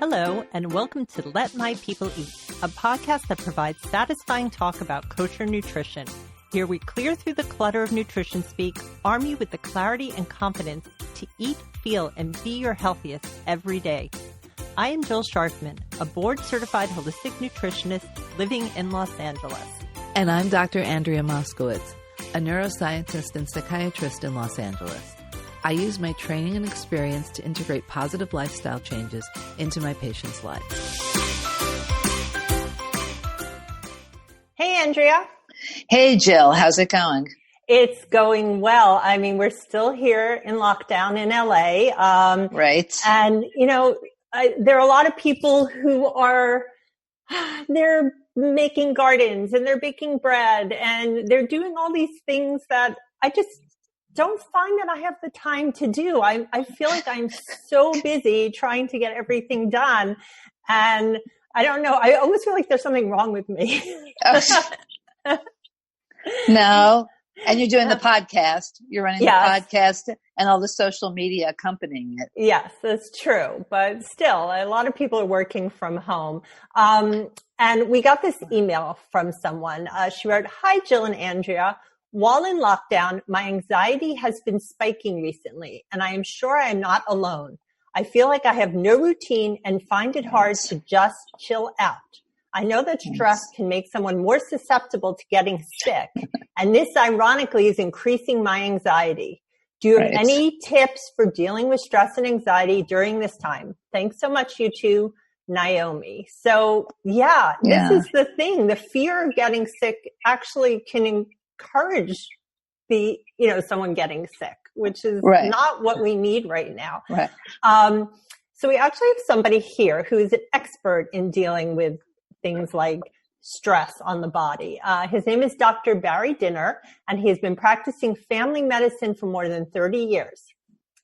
Hello, and welcome to Let My People Eat, a podcast that provides satisfying talk about kosher nutrition. Here we clear through the clutter of nutrition speak, arm you with the clarity and confidence to eat, feel, and be your healthiest every day. I am Jill Sharfman, a board-certified holistic nutritionist living in Los Angeles. And I'm Dr. Andrea Moskowitz, a neuroscientist and psychiatrist in Los Angeles. I use my training and experience to integrate positive lifestyle changes into my patients' lives. Hey, Andrea. Hey, Jill. How's it going? It's going well. I mean, we're still here in lockdown in LA. Right. And, you know, there are a lot of people who they're making gardens and they're baking bread and they're doing all these things that I just don't find that I have the time to do. I feel like I'm so busy trying to get everything done. And I don't know. I almost feel like there's something wrong with me. No. And you're doing the podcast. You're running Yes. the podcast and all the social media accompanying it. Yes, that's true. But still, a lot of people are working from home. And we got this email from someone. She wrote, "Hi, Jill and Andrea. While in lockdown, my anxiety has been spiking recently, and I am sure I am not alone. I feel like I have no routine and find it hard to just chill out. I know that stress can make someone more susceptible to getting sick, and this ironically is increasing my anxiety. Do you have any tips for dealing with stress and anxiety during this time? Thanks so much, you two, Naomi." So this is the thing. The fear of getting sick actually can encourage someone getting sick, which is not what we need right now. Right. So we actually have somebody here who is an expert in dealing with things like stress on the body. His name is Dr. Barry Dinner, and he has been practicing family medicine for more than 30 years.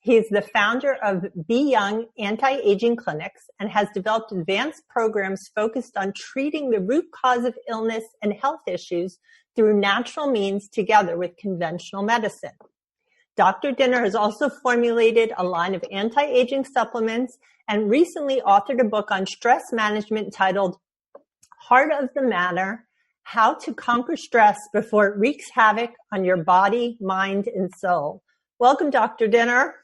He is the founder of Be Young Anti-Aging Clinics and has developed advanced programs focused on treating the root cause of illness and health issues through natural means together with conventional medicine. Dr. Dinner has also formulated a line of anti-aging supplements and recently authored a book on stress management titled Heart of the Matter: How to Conquer Stress Before It Wreaks Havoc on Your Body, Mind, and Soul. Welcome, Dr. Dinner.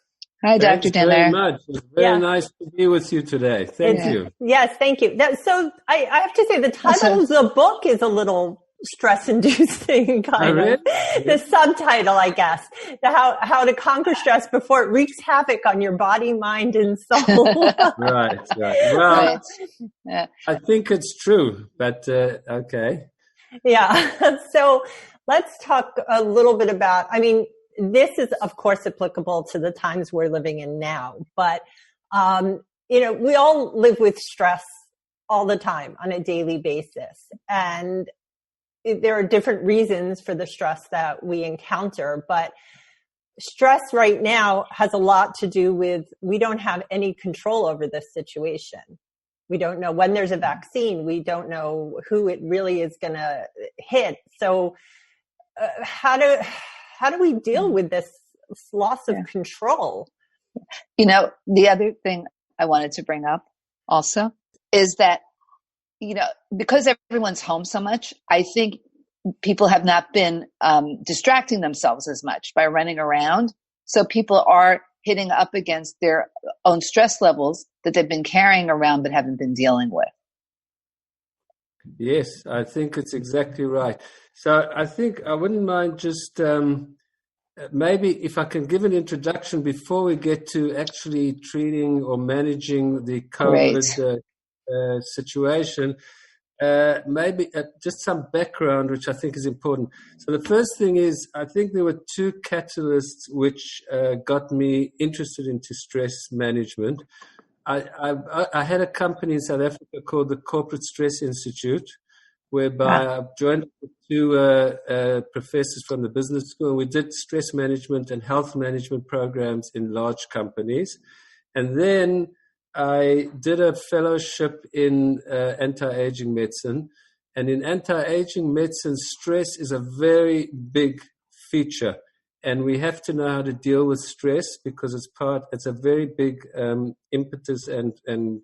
Hi, Dr. Dinner. Thanks very much. It's very nice to be with you today. Thank you. Yes, thank you. So I have to say the title of the book is a little stress-inducing kind of. The subtitle, I guess, how to conquer stress before it wreaks havoc on your body, mind, and soul. Right. Well, I think it's true, but okay. Yeah. So let's talk a little bit about, this is, of course, applicable to the times we're living in now, but, we all live with stress all the time on a daily basis. And there are different reasons for the stress that we encounter, but stress right now has a lot to do with we don't have any control over this situation. We don't know when there's a vaccine. We don't know who it really is going to hit. So how do we deal with this loss of control? The other thing I wanted to bring up also is that, because everyone's home so much, I think people have not been distracting themselves as much by running around. So people are hitting up against their own stress levels that they've been carrying around but haven't been dealing with. Yes, I think it's exactly right. So I think I wouldn't mind just maybe if I can give an introduction before we get to actually treating or managing the COVID situation. Maybe just some background, which I think is important. So the first thing is, I think there were two catalysts which got me interested into stress management. I had a company in South Africa called the Corporate Stress Institute, whereby I joined with two professors from the business school. We did stress management and health management programs in large companies. And then I did a fellowship in anti-aging medicine. And in anti-aging medicine, stress is a very big feature And we have to know how to deal with stress because it's a very big impetus and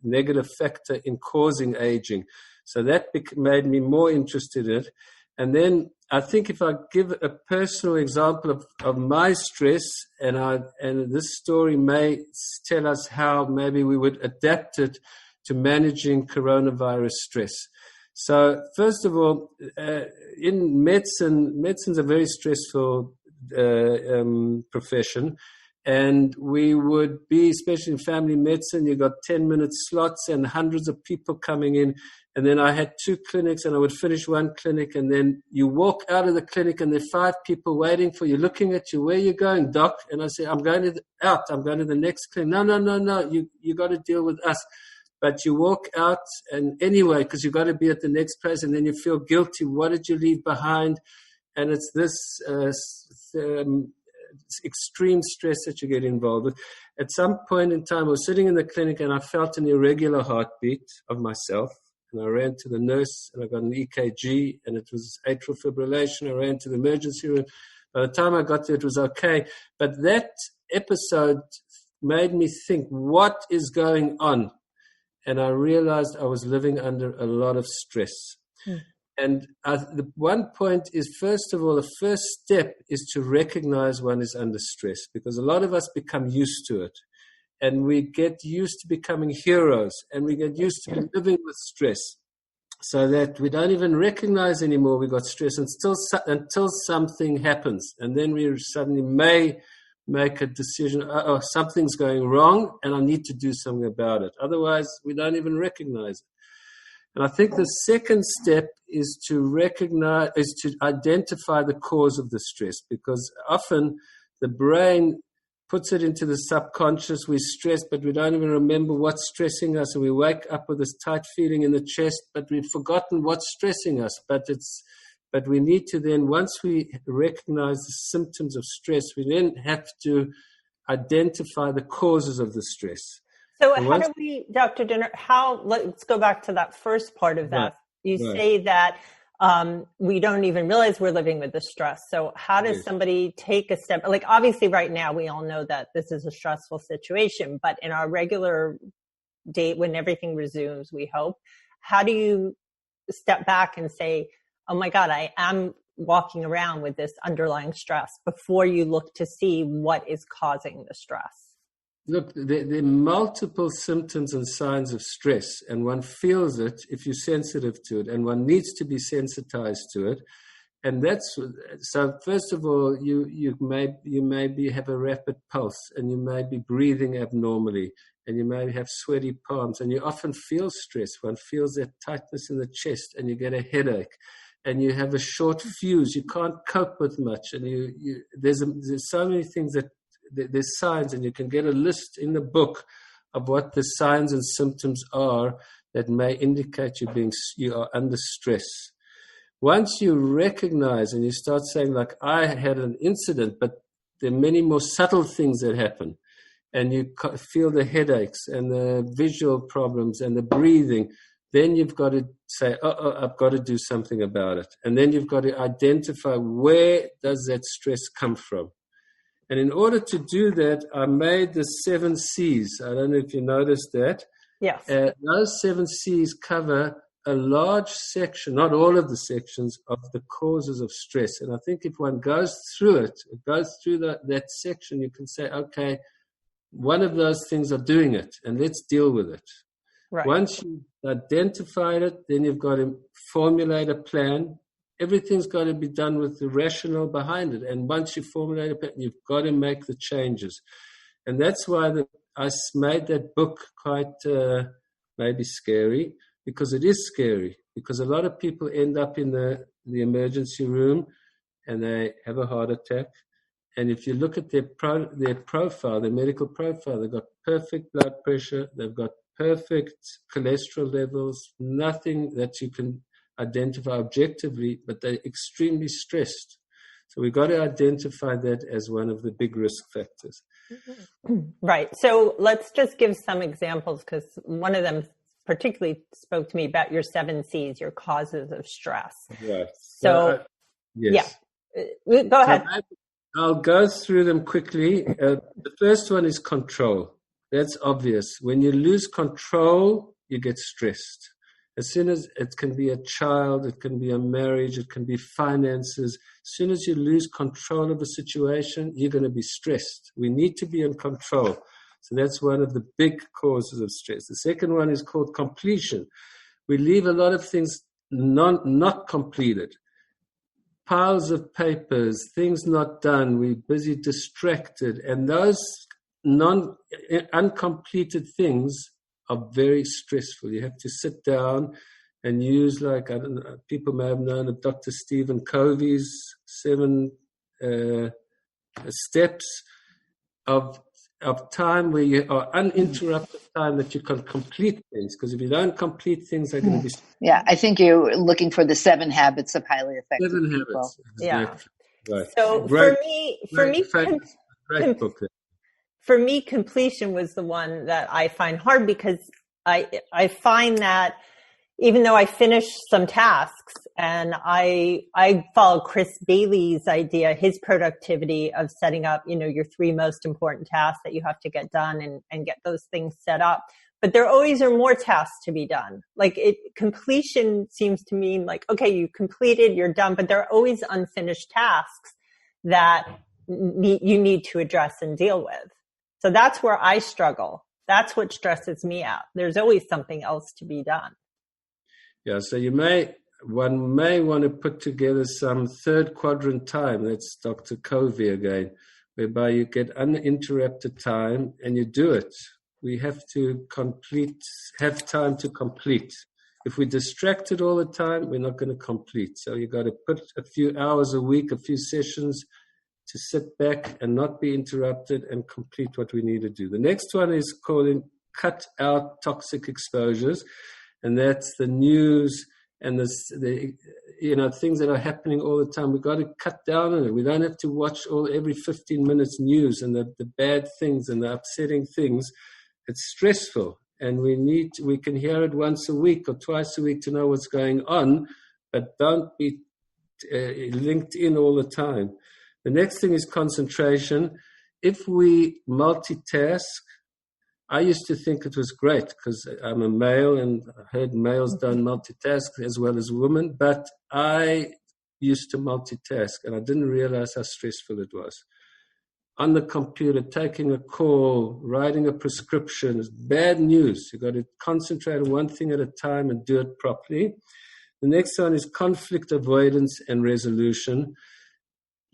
negative factor in causing aging. So that made me more interested in it. And then I think if I give a personal example of my stress, and this story may tell us how maybe we would adapt it to managing coronavirus stress. So first of all, in medicine's a very stressful profession. And we would be, especially in family medicine, you got 10-minute slots and hundreds of people coming in. And then I had 2 clinics and I would finish 1 clinic. And then you walk out of the clinic and there are 5 people waiting for you, looking at you. Where are you going, doc? And I say, I'm going to the next clinic. No. You got to deal with us. But you walk out and anyway, because you got to be at the next place and then you feel guilty. What did you leave behind? And it's this extreme stress that you get involved with. At some point in time, I was sitting in the clinic and I felt an irregular heartbeat of myself. And I ran to the nurse and I got an EKG and it was atrial fibrillation. I ran to the emergency room. By the time I got there, it was okay. But that episode made me think, what is going on? And I realized I was living under a lot of stress. And the one point is, first of all, the first step is to recognize one is under stress, because a lot of us become used to it. And we get used to becoming heroes, and we get used to living with stress, so that we don't even recognize anymore we got stress until something happens. And then we suddenly may make a decision, something's going wrong, and I need to do something about it. Otherwise, we don't even recognize it. And I think the second step is to identify the cause of the stress, because often the brain puts it into the subconscious. We're stressed, but we don't even remember what's stressing us. And we wake up with this tight feeling in the chest, but we've forgotten what's stressing us. But we need to then, once we recognize the symptoms of stress, we then have to identify the causes of the stress. So how do we, Dr. Dinner, let's go back to that first part of that. Right. You say that we don't even realize we're living with the stress. So how does somebody take a step? Like, obviously right now we all know that this is a stressful situation, but in our regular day, when everything resumes, we hope, how do you step back and say, oh my God, I am walking around with this underlying stress, before you look to see what is causing the stress? Look, there are multiple symptoms and signs of stress, and one feels it if you're sensitive to it, and one needs to be sensitized to it. And so. First of all, you may have a rapid pulse, and you may be breathing abnormally, and you may have sweaty palms, and you often feel stress. One feels that tightness in the chest, and you get a headache, and you have a short fuse. You can't cope with much, and there's so many things that. There's signs, and you can get a list in the book of what the signs and symptoms are that may indicate you are under stress. Once you recognize and you start saying, like, I had an incident, but there are many more subtle things that happen, and you feel the headaches and the visual problems and the breathing, then you've got to say, I've got to do something about it. And then you've got to identify, where does that stress come from? And in order to do that, I made the 7 C's. I don't know if you noticed that. Yes. Those 7 C's cover a large section, not all of the sections, of the causes of stress. And I think if one goes through that section, you can say, okay, one of those things are doing it, and let's deal with it. Right. Once you've identified it, then you've got to formulate a plan. Everything's got to be done with the rationale behind it. And once you formulate a plan, you've got to make the changes. And that's why I made that book quite maybe scary, because it is scary. Because a lot of people end up in the emergency room and they have a heart attack. And if you look at their profile, their medical profile, they've got perfect blood pressure, they've got perfect cholesterol levels, nothing that you can identify objectively, but they're extremely stressed. So we've got to identify that as one of the big risk factors. Right. So let's just give some examples, because one of them particularly spoke to me about your 7 C's, your causes of stress. Right. So, yes. Go ahead. I'll go through them quickly. The first one is control. That's obvious. When you lose control, you get stressed. As soon as it can be a child, it can be a marriage, it can be finances. As soon as you lose control of a situation, you're going to be stressed. We need to be in control. So that's one of the big causes of stress. The second one is called completion. We leave a lot of things not completed. Piles of papers, things not done, we're busy distracted. And those uncompleted things are very stressful. You have to sit down and use, like, I don't know, people may have known of Dr. Stephen Covey's 7 steps of time where you are uninterrupted time that you can complete things. Because if you don't complete things, they're going to be... Yeah, I think you're looking for the 7 habits of highly effective 7 people. habits. Exactly. Yeah. Right. So Great book. For me, completion was the one that I find hard, because I find that even though I finish some tasks, and I follow Chris Bailey's idea, his productivity of setting up, your 3 most important tasks that you have to get done and get those things set up. But there always are more tasks to be done. Like completion seems to mean like, okay, you completed, you're done, but there are always unfinished tasks that you need to address and deal with. So that's where I struggle. That's what stresses me out. There's always something else to be done. Yeah, so one may want to put together some 3rd quadrant time. That's Dr. Covey again, whereby you get uninterrupted time and you do it. We have to have time to complete. If we're distracted all the time, we're not going to complete. So you got to put a few hours a week, a few sessions to sit back and not be interrupted and complete what we need to do. The next one is called cut out toxic exposures, and that's the news and the things that are happening all the time. We've got to cut down on it. We don't have to watch every 15 minutes news and the bad things and the upsetting things. It's stressful, and we can hear it once a week or twice a week to know what's going on, but don't be linked in all the time. The next thing is concentration. If we multitask, I used to think it was great because I'm a male and I heard males don't multitask as well as women, but I used to multitask and I didn't realize how stressful it was. On the computer, taking a call, writing a prescription is bad news. You've got to concentrate on one thing at a time and do it properly. The next one is conflict avoidance and resolution.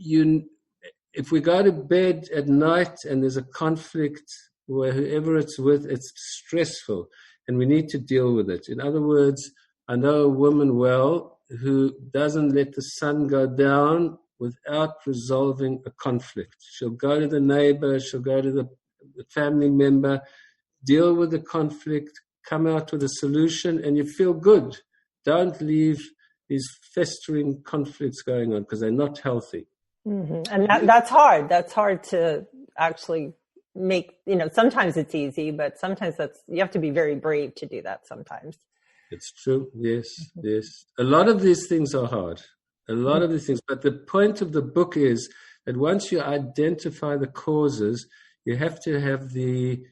If we go to bed at night and there's a conflict where whoever it's with, it's stressful and we need to deal with it. In other words, I know a woman well who doesn't let the sun go down without resolving a conflict. She'll go to the neighbor, she'll go to the family member, deal with the conflict, come out with a solution, and you feel good. Don't leave these festering conflicts going on because they're not healthy. Mm-hmm. And that's hard. That's hard to actually make, sometimes it's easy, but sometimes you have to be very brave to do that sometimes. It's true. Yes, yes. A lot of these things are hard. A lot of these things. But the point of the book is that once you identify the causes, you have to have the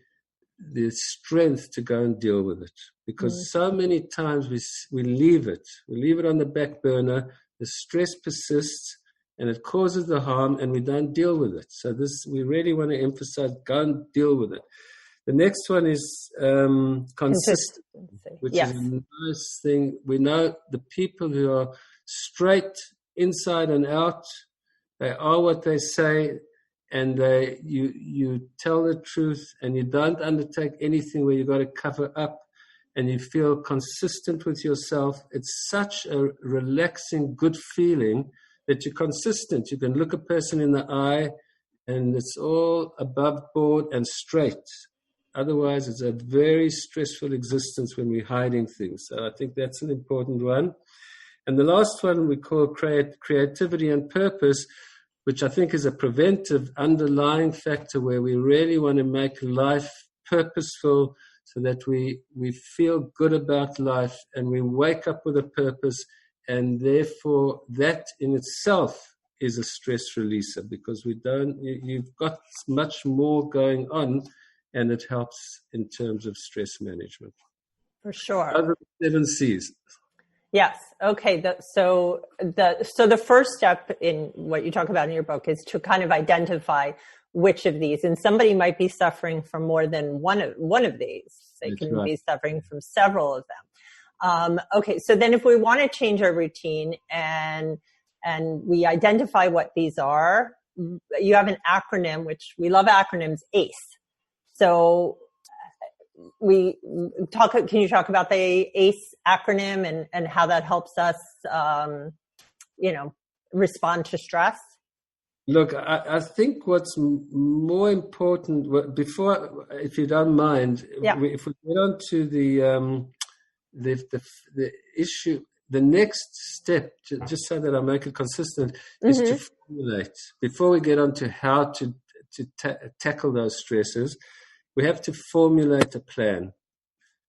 strength to go and deal with it. Because so many times we leave it. We leave it on the back burner. The stress persists and it causes the harm and we don't deal with it. So we really want to emphasize, go and deal with it. The next one is consistency, which is a nice thing. We know the people who are straight inside and out, they are what they say, and you tell the truth, and you don't undertake anything where you've got to cover up, and you feel consistent with yourself. It's such a relaxing, good feeling that you're consistent. You can look a person in the eye, and it's all above board and straight. Otherwise, it's a very stressful existence when we're hiding things. So I think that's an important one. And the last one we call creativity and purpose, which I think is a preventive underlying factor where we really want to make life purposeful so that we feel good about life and we wake up with a purpose. And therefore, that in itself is a stress releaser, because you've got much more going on, and it helps in terms of stress management. For sure. Other 7 C's. Yes. Okay. So the first step in what you talk about in your book is to kind of identify which of these, and somebody might be suffering from more than one of these. They That's can right. be suffering from several of them. Okay. So then if we want to change our routine and we identify what these are, you have an acronym, which we love acronyms, ACE. So can you talk about the ACE acronym and how that helps us, respond to stress? Look, I think what's more important, if you don't mind, if we get on to the issue, the next step, just so that I make it consistent, is to formulate. Before we get on to how to tackle those stresses, we have to formulate a plan.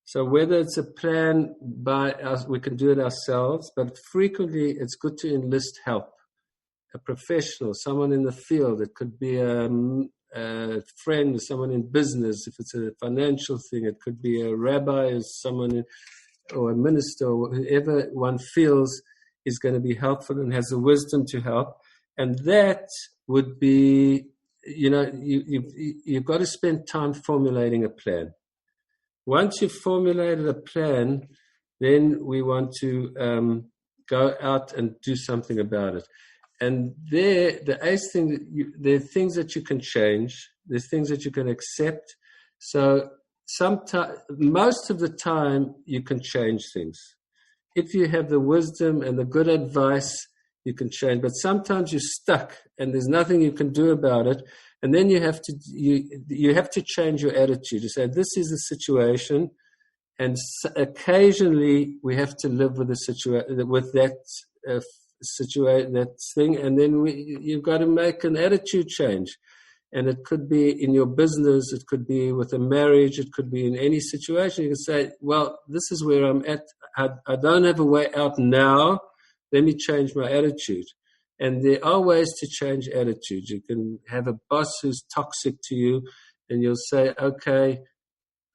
So whether it's a plan by us, we can do it ourselves, but frequently it's good to enlist help. A professional, someone in the field. It could be a friend, someone in business. If it's a financial thing, it could be a rabbi, or a minister, or whoever one feels is going to be helpful and has the wisdom to help. And that would be, you've got to spend time formulating a plan. Once you've formulated a plan, then we want to go out and do something about it. And the ACE thing, there are things that you can change. There's things that you can accept. So most of the time, you can change things. If you have the wisdom and the good advice, you can change. But sometimes you're stuck, and there's nothing you can do about it. And then you have to change your attitude. You say, this is the situation, and occasionally we have to live with the situation, with that that thing, and then you've got to make an attitude change. And it could be in your business, it could be with a marriage, it could be in any situation. You can say, well, this is where I'm at. I don't have a way out now. Let me change my attitude. And there are ways to change attitudes. You can have a boss who's toxic to you, and you'll say, okay,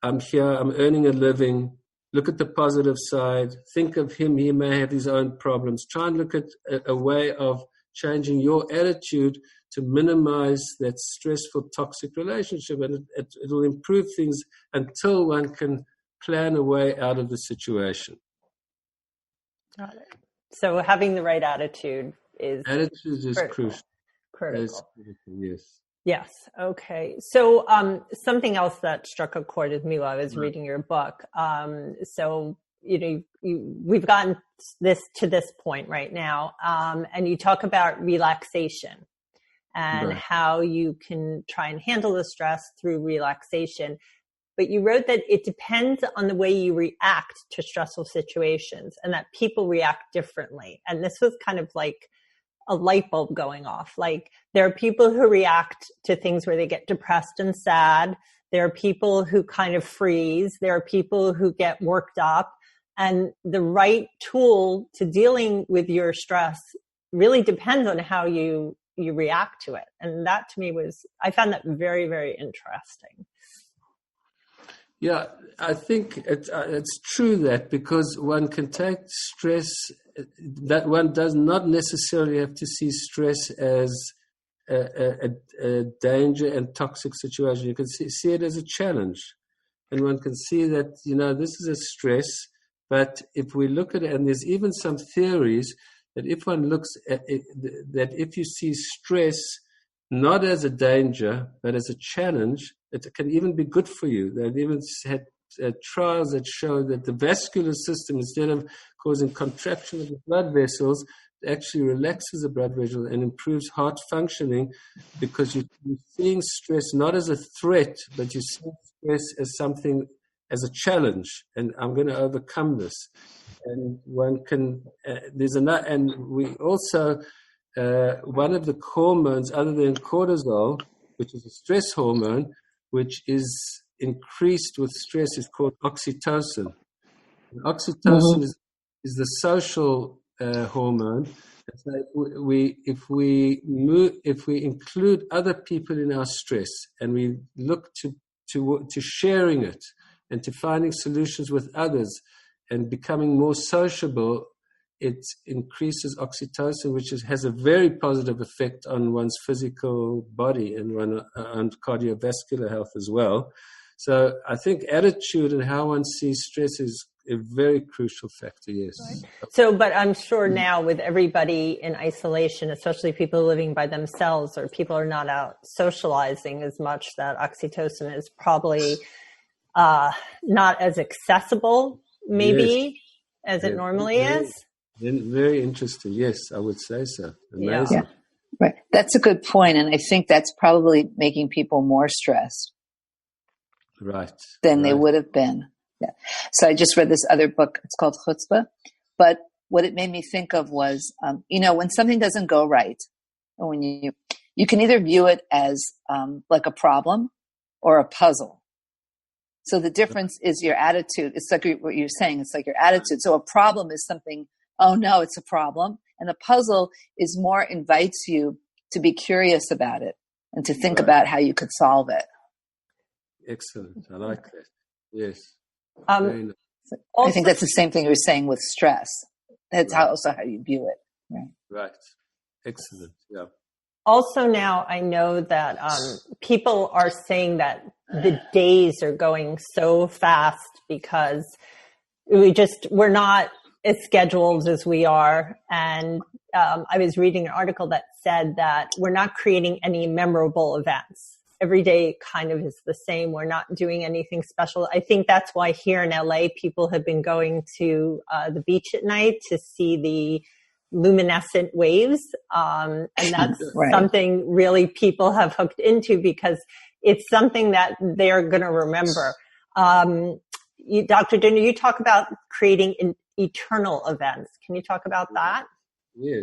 I'm here, I'm earning a living. Look at the positive side. Think of him. He may have his own problems. Try and look at a way of changing your attitude to minimize that stressful, toxic relationship. And it will improve things until one can plan a way out of the situation. Got it. So having the right attitude is crucial. Critical. Yes. Yes. Okay. So, something else that struck a chord with me while I was reading your book. We've gotten to this point right now. And you talk about relaxation and how you can try and handle the stress through relaxation. But you wrote that it depends on the way you react to stressful situations, and that people react differently. And this was kind of like a light bulb going off. Like, there are people who react to things where they get depressed and sad. There are people who kind of freeze. There are people who get worked up. And the right tool to dealing with your stress really depends on how you react to it. And that, to me, I found that very, very interesting. Yeah, I think it's true that, because one can take stress, that one does not necessarily have to see stress as a danger and toxic situation. You can see it as a challenge. And one can see that, this is a stress. But if we look at it, and there's even some theories that if one looks at it, that if you see stress not as a danger, but as a challenge, it can even be good for you. They've even had trials that show that the vascular system, instead of causing contraction of the blood vessels, actually relaxes the blood vessels and improves heart functioning, because you're seeing stress not as a threat, but you're seeing stress as something, as a challenge, and I'm going to overcome this. And one can, and we also, one of the hormones other than cortisol, which is a stress hormone, which is increased with stress, is called oxytocin. And oxytocin is the social hormone. So if we include other people in our stress, and we look to sharing it and to finding solutions with others and becoming more sociable, it increases oxytocin, which has a very positive effect on one's physical body and on cardiovascular health as well. So I think attitude and how one sees stress is a very crucial factor, yes. Right. So, but I'm sure now with everybody in isolation, especially people living by themselves or people are not out socializing as much, that oxytocin is probably not as accessible, maybe, as it normally is. Very interesting. Yes, I would say so. Amazing. Yeah. Right. That's a good point. And I think that's probably making people more stressed. Right. Than they would have been. Yeah. So I just read this other book. It's called Chutzpah. But what it made me think of was, when something doesn't go right, or when you can either view it as like a problem or a puzzle. So the difference is your attitude. It's like what you're saying. It's like your attitude. So a problem is something, oh no, it's a problem. And a puzzle is more invites you to be curious about it and to think about how you could solve it. Excellent. I like that. Yes. I think that's the same thing you were saying with stress. That's also how you view it. Right. Right. Excellent. Yeah. Also now I know that people are saying that the days are going so fast because we're not as scheduled as we are. And I was reading an article that said that we're not creating any memorable events. Every day kind of is the same. We're not doing anything special. I think that's why here in LA, people have been going to the beach at night to see the luminescent waves. And that's something really people have hooked into because it's something that they're going to remember. Dr. Dinner, you talk about creating eternal events. Can you talk about that? Yes.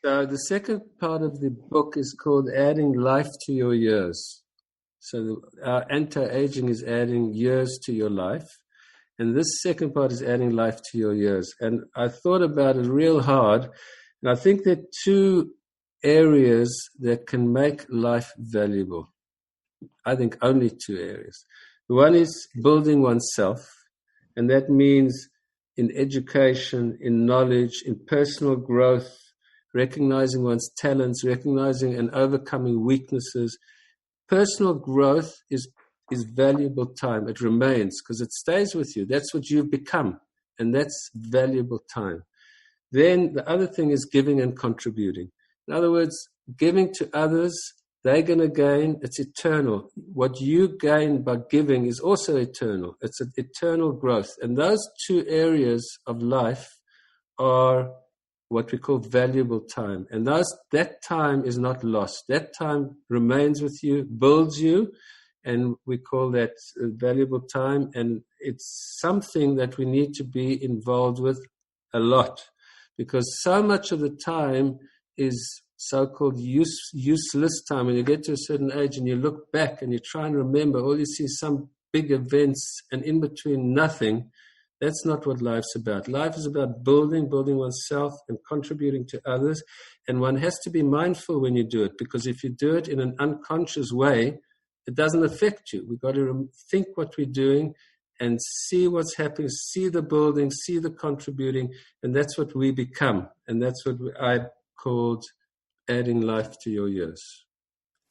So the second part of the book is called Adding Life to Your Years. So our anti-aging is adding years to your life. And this second part is adding life to your years. And I thought about it real hard. And I think there are two areas that can make life valuable. I think only two areas. One is building oneself. And that means in education, in knowledge, in personal growth, recognizing one's talents, recognizing and overcoming weaknesses. Personal growth is valuable time. It remains because it stays with you. That's what you've become, and that's valuable time. Then the other thing is giving and contributing. In other words, giving to others, they're going to gain. It's eternal. What you gain by giving is also eternal. It's an eternal growth. And those two areas of life are what we call valuable time. And that time is not lost. That time remains with you, builds you, and we call that valuable time. And it's something that we need to be involved with a lot because so much of the time is so-called useless time. When you get to a certain age and you look back and you try and remember, all you see is some big events and in between nothing. That's not what life's about. Life is about building oneself and contributing to others. And one has to be mindful when you do it, because if you do it in an unconscious way, it doesn't affect you. We've got to think what we're doing and see what's happening, see the building, see the contributing, and that's what we become. And that's what I called adding life to your years.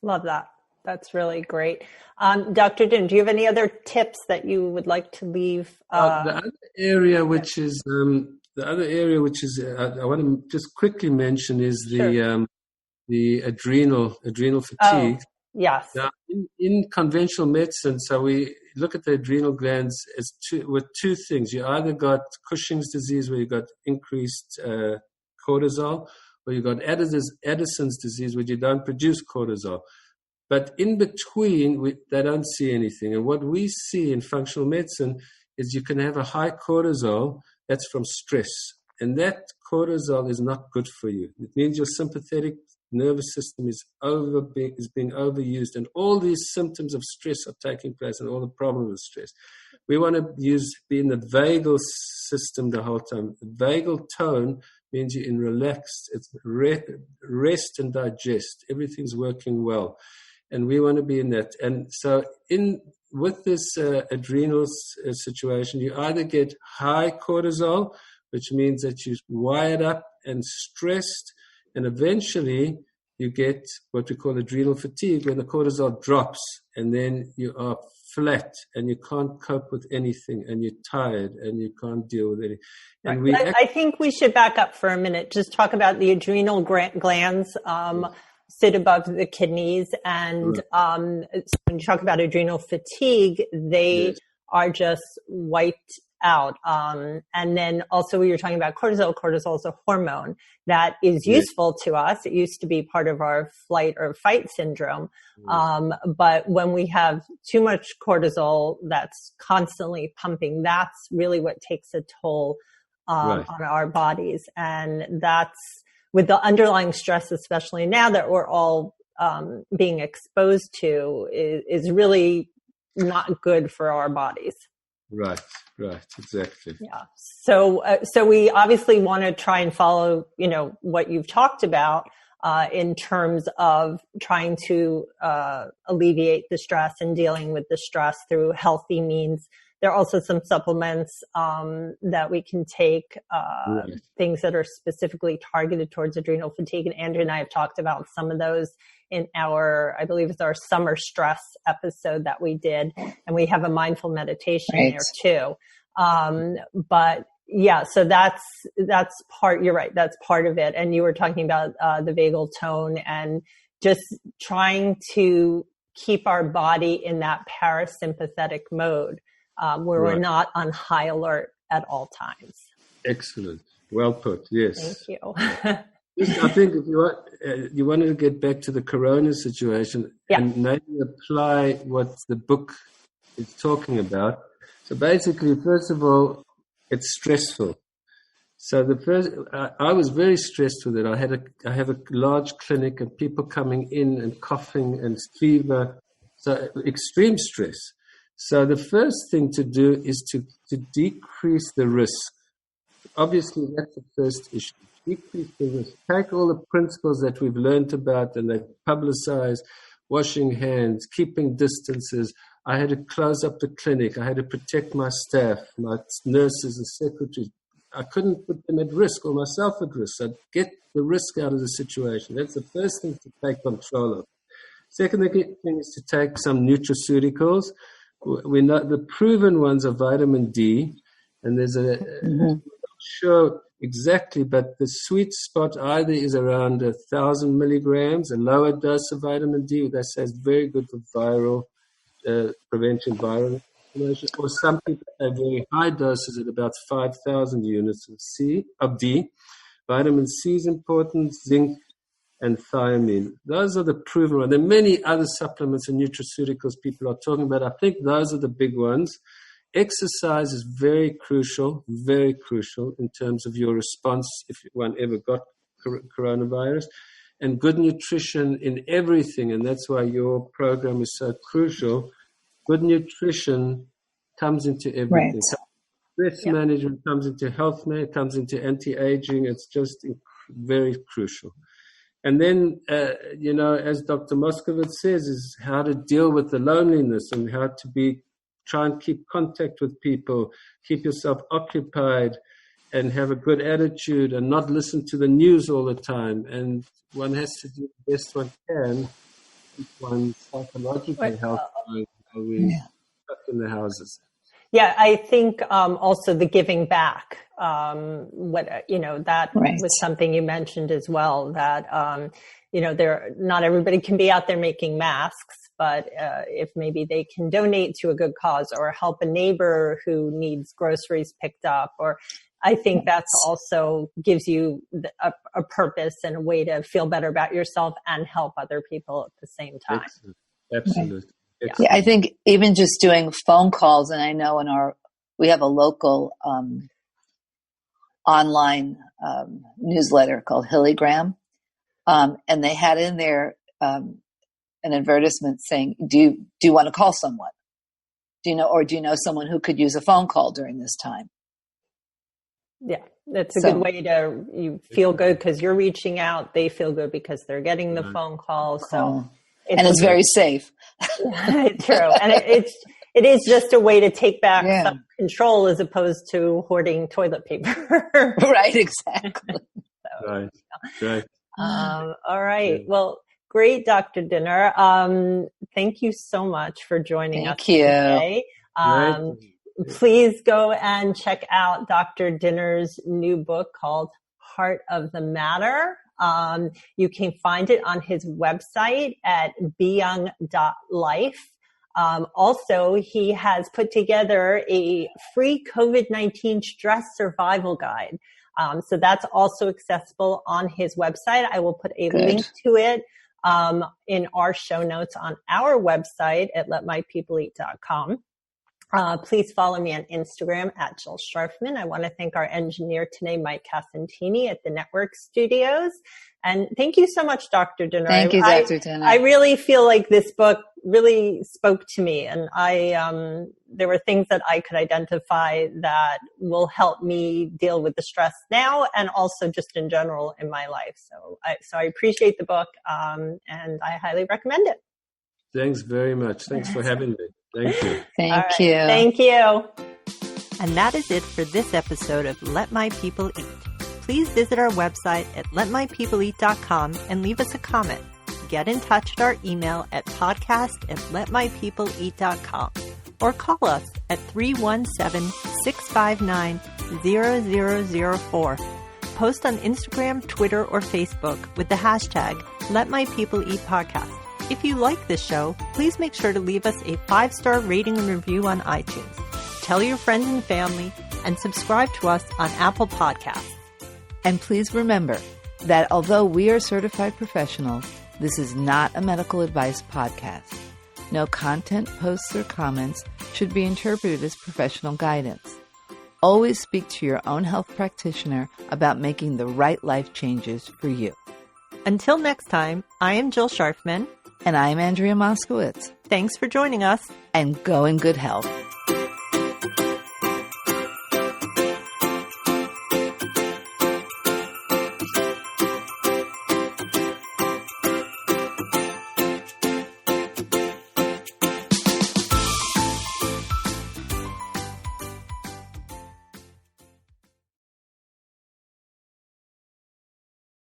Love that. That's really great. Dr. Din, do you have any other tips that you would like to leave? The other area which is I want to just quickly mention is the adrenal fatigue. Oh, yes. Now, in conventional medicine, so we look at the adrenal glands as with two things. You either got Cushing's disease, where you got increased cortisol, or you got Addison's disease, where you don't produce cortisol. But in between, they don't see anything. And what we see in functional medicine is you can have a high cortisol. That's from stress. And that cortisol is not good for you. It means your sympathetic nervous system is being overused. And all these symptoms of stress are taking place and all the problems with stress. We want to be in the vagal system the whole time. The vagal tone means you're in relaxed. It's rest and digest. Everything's working well. And we want to be in that. And so with this adrenal situation, you either get high cortisol, which means that you're wired up and stressed, and eventually you get what we call adrenal fatigue, when the cortisol drops, and then you are flat and you can't cope with anything, and you're tired and you can't deal with anything. And right. I think we should back up for a minute. Just talk about the adrenal glands. Sit above the kidneys, and so when you talk about adrenal fatigue, they are just wiped out. And then also we were talking about cortisol. Cortisol is a hormone that is useful to us. It used to be part of our flight or fight syndrome. But when we have too much cortisol that's constantly pumping, that's really what takes a toll on our bodies. And that's with the underlying stress, especially now that we're all being exposed to, is really not good for our bodies. Right, exactly. Yeah. So we obviously want to try and follow, what you've talked about in terms of trying to alleviate the stress and dealing with the stress through healthy means. There are also some supplements that we can take, things that are specifically targeted towards adrenal fatigue. And Andrea and I have talked about some of those in I believe it's our summer stress episode that we did. And we have a mindful meditation there too. But yeah, so that's part, you're right. That's part of it. And you were talking about the vagal tone and just trying to keep our body in that parasympathetic mode. Where we're not on high alert at all times. Excellent. Well put. Yes. Thank you. I think if you wanted to get back to the corona situation and maybe apply what the book is talking about. So basically, first of all, it's stressful. So I was very stressed with it. I have a large clinic and people coming in and coughing and fever. So extreme stress. So the first thing to do is to decrease the risk. Obviously, that's the first issue. Decrease the risk. Take all the principles that we've learned about and that publicize, washing hands, keeping distances. I had to close up the clinic. I had to protect my staff, my nurses and secretaries. I couldn't put them at risk or myself at risk. So get the risk out of the situation. That's the first thing to take control of. Second thing is to take some nutraceuticals. We know the proven ones are vitamin D, and there's I'm not sure exactly, but the sweet spot either is around 1,000 milligrams, a lower dose of vitamin D. They say it's very good for preventing viral inflammation. Or some people have very high doses at about 5,000 units of D. Vitamin C is important, zinc, and thiamine. Those are the proven ones. There are many other supplements and nutraceuticals people are talking about. I think those are the big ones. Exercise is very crucial in terms of your response if one ever got coronavirus, and good nutrition in everything. And that's why your program is so crucial. Good nutrition comes into everything. Stress management comes into health, comes into anti-aging. It's just very crucial. And then, as Dr. Moskowitz says, is how to deal with the loneliness and how to try and keep contact with people, keep yourself occupied and have a good attitude and not listen to the news all the time. And one has to do the best one can to keep one's psychological health while we're stuck in the houses. Yeah, I think also the giving back, that was something you mentioned as well, that, not everybody can be out there making masks, but if maybe they can donate to a good cause or help a neighbor who needs groceries picked up, or I think that's also gives you a purpose and a way to feel better about yourself and help other people at the same time. Absolutely. Yeah, I think even just doing phone calls, and I know we have a local online newsletter called Hillygram, and they had in there an advertisement saying, "Do you want to call someone? Do you know someone who could use a phone call during this time?" Yeah, That's a good way you feel good because you're reaching out. They feel good because they're getting the phone call. So it's very safe. True. And it is just a way to take back some control as opposed to hoarding toilet paper. Right. Exactly. Right. All right. Well, great, Dr. Dinner. Thank you so much for joining us today. Please go and check out Dr. Dinner's new book called Heart of the Matter. You can find it on his website at beyoung.life. Also, he has put together a free COVID-19 stress survival guide. So that's also accessible on his website. I will put a link to it in our show notes on our website at letmypeopleeat.com. Please follow me on Instagram at Jill Scharfman. I want to thank our engineer today, Mike Casantini at the Network Studios. And thank you so much, Dr. Dinner. Thank you, Dr. Dinner. I really feel like this book really spoke to me, and there were things that I could identify that will help me deal with the stress now and also just in general in my life. So I appreciate the book, and I highly recommend it. Thanks very much. Thanks for having me. Thank you. Thank you. Thank you. And that is it for this episode of Let My People Eat. Please visit our website at letmypeopleeat.com and leave us a comment. Get in touch at our email at podcast@letmypeopleeat.com or call us at 317-659-0004. Post on Instagram, Twitter, or Facebook with the hashtag #LetMyPeopleEatPodcast. If you like this show, please make sure to leave us a 5-star rating and review on iTunes. Tell your friends and family, and subscribe to us on Apple Podcasts. And please remember that although we are certified professionals, this is not a medical advice podcast. No content, posts, or comments should be interpreted as professional guidance. Always speak to your own health practitioner about making the right life changes for you. Until next time, I am Jill Scharfman. And I am Andrea Moskowitz. Thanks for joining us. And go in good health.